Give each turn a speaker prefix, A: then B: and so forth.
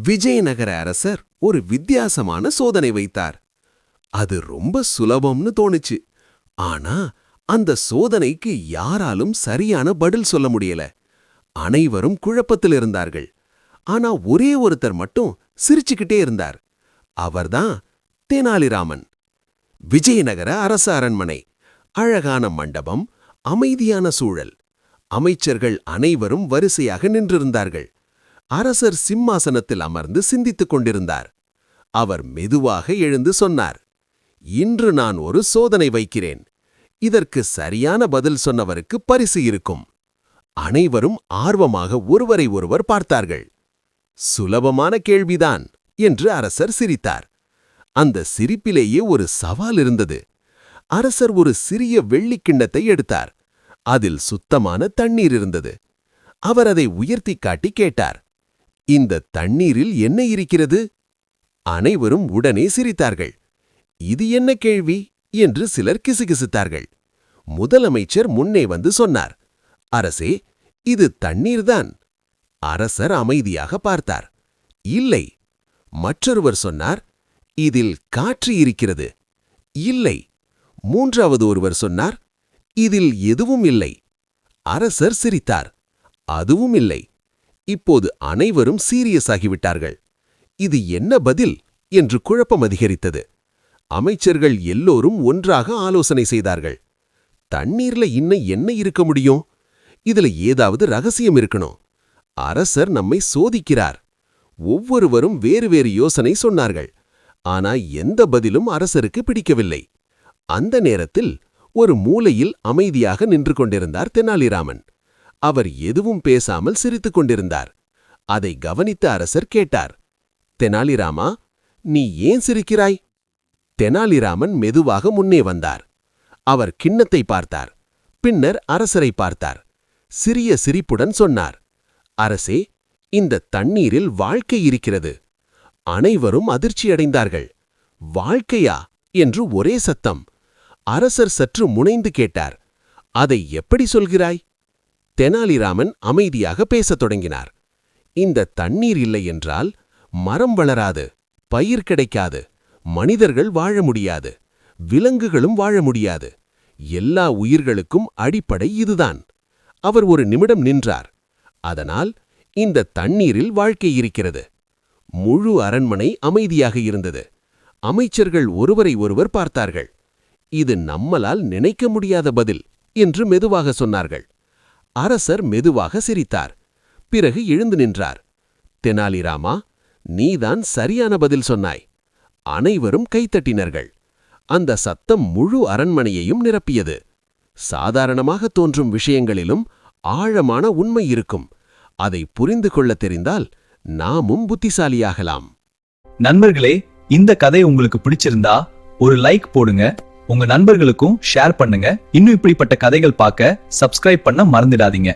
A: விஜயநகர அரசர் ஒரு வித்தியாசமான சோதனை வைத்தார். அது ரொம்ப சுலபம்னு தோணுச்சு. ஆனா அந்த சோதனைக்கு யாராலும் சரியான பதில் சொல்ல முடியல. அனைவரும் குழப்பத்தில் இருந்தார்கள். ஆனா ஒரே ஒருத்தர் மட்டும் சிரிச்சுக்கிட்டே இருந்தார். அவர்தான் தெனாலிராமன். விஜயநகர அரச அரண்மனை, அழகான மண்டபம், அமைதியான சூழல். அமைச்சர்கள் அனைவரும் வரிசையாக நின்றிருந்தார்கள். அரசர் சிம்மாசனத்தில் அமர்ந்து சிந்தித்துக் கொண்டிருந்தார். அவர் மெதுவாக எழுந்து சொன்னார், இன்று நான் ஒரு சோதனை வைக்கிறேன். இதற்கு சரியான பதில் சொன்னவருக்கு பரிசு இருக்கும். அனைவரும் ஆர்வமாக ஒருவரை ஒருவர் பார்த்தார்கள். சுலபமான கேள்விதான் என்று அரசர் சிரித்தார். அந்த சிரிப்பிலேயே ஒரு சவால் இருந்தது. அரசர் ஒரு சிறிய வெள்ளிக் கிண்ணத்தை எடுத்தார். அதில் சுத்தமான தண்ணீர் இருந்தது. அவர் அதை உயர்த்திக் காட்டி கேட்டார், இந்த தண்ணீரில் என்ன இருக்கிறது? அனைவரும் உடனே சிரித்தார்கள். இது என்ன கேள்வி என்று சிலர் கிசுகிசுத்தார்கள். முதலமைச்சர் முன்னே வந்து சொன்னார், அரசே, இது தண்ணீர்தான். அரசர் அமைதியாக பார்த்தார். இல்லை. மற்றொருவர் சொன்னார், இதில் காற்று இருக்கிறது. இல்லை. மூன்றாவது ஒருவர் சொன்னார், இதில் எதுவும் இல்லை. அரசர் சிரித்தார். அதுவும் இல்லை. இப்போது அனைவரும் சீரியஸ் ஆகிவிட்டார்கள். இது என்ன பதில் என்று குழப்பம் அதிகரித்தது. அமைச்சர்கள் எல்லோரும் ஒன்றாக ஆலோசனை செய்தார்கள். தண்ணீர்ல இன்னும் என்ன இருக்க முடியும்? இதுல ஏதாவது ரகசியம் இருக்கணும். அரசர் நம்மை சோதிக்கிறார். ஒவ்வொருவரும் வேறு வேறு யோசனை சொன்னார்கள். ஆனா எந்த பதிலும் அரசருக்கு பிடிக்கவில்லை. அந்த நேரத்தில் ஒரு மூலையில் அமைதியாக நின்று கொண்டிருந்தார் தெனாலிராமன். அவர் எதுவும் பேசாமல் சிரித்துக் கொண்டிருந்தார். அதை கவனித்த அரசர் கேட்டார், தெனாலிராமா, நீ ஏன் சிரிக்கிறாய்? தெனாலிராமன் மெதுவாக முன்னே வந்தார். அவர் கிண்ணத்தை பார்த்தார். பின்னர் அரசரை பார்த்தார். சிறிய சிரிப்புடன் சொன்னார், அரசே, இந்த தண்ணீரில் வாழ்க்கை இருக்கிறது. அனைவரும் அதிர்ச்சியடைந்தார்கள். வாழ்க்கையா என்று ஒரே சத்தம். அரசர் சற்று முனைந்து கேட்டார், அதை எப்படி சொல்கிறாய்? தெனாலிராமன் அமைதியாக பேசத் தொடங்கினார். இந்த தண்ணீர் இல்லை என்றால் மரம் வளராது, பயிர் கிடைக்காது, மனிதர்கள் வாழ முடியாது, விலங்குகளும் வாழ முடியாது. எல்லா உயிர்களுக்கும் அடிப்படை இதுதான். அவர் ஒரு நிமிடம் நின்றார். அதனால் இந்த தண்ணீரில் வாழ்க்கை இருக்கிறது. முழு அரண்மனை அமைதியாக இருந்தது. அமைச்சர்கள் ஒருவரை ஒருவர் பார்த்தார்கள். இது நம்மால் நினைக்க முடியாத பதில் என்று மெதுவாக சொன்னார்கள். அரசர் மெதுவாக சிரித்தார். பிறகு எழுந்து நின்றார். தெனாலிராமா, நீதான் சரியான பதில் சொன்னாய். அனைவரும் கைத்தட்டினர்கள். அந்த சத்தம் முழு அரண்மனையையும் நிரப்பியது. சாதாரணமாக தோன்றும் விஷயங்களிலும் ஆழமான உண்மை இருக்கும். அதை புரிந்து கொள்ளத் தெரிந்தால் நாமும் புத்திசாலியாகலாம்.
B: நண்பர்களே, இந்த கதை உங்களுக்கு பிடிச்சிருந்தா ஒரு லைக் போடுங்க. உங்க நண்பர்களுக்கும் ஷேர் பண்ணுங்க. இன்னும் இப்படிப்பட்ட கதைகள் பார்க்க சப்ஸ்கிரைப் பண்ண மறந்துடாதீங்க.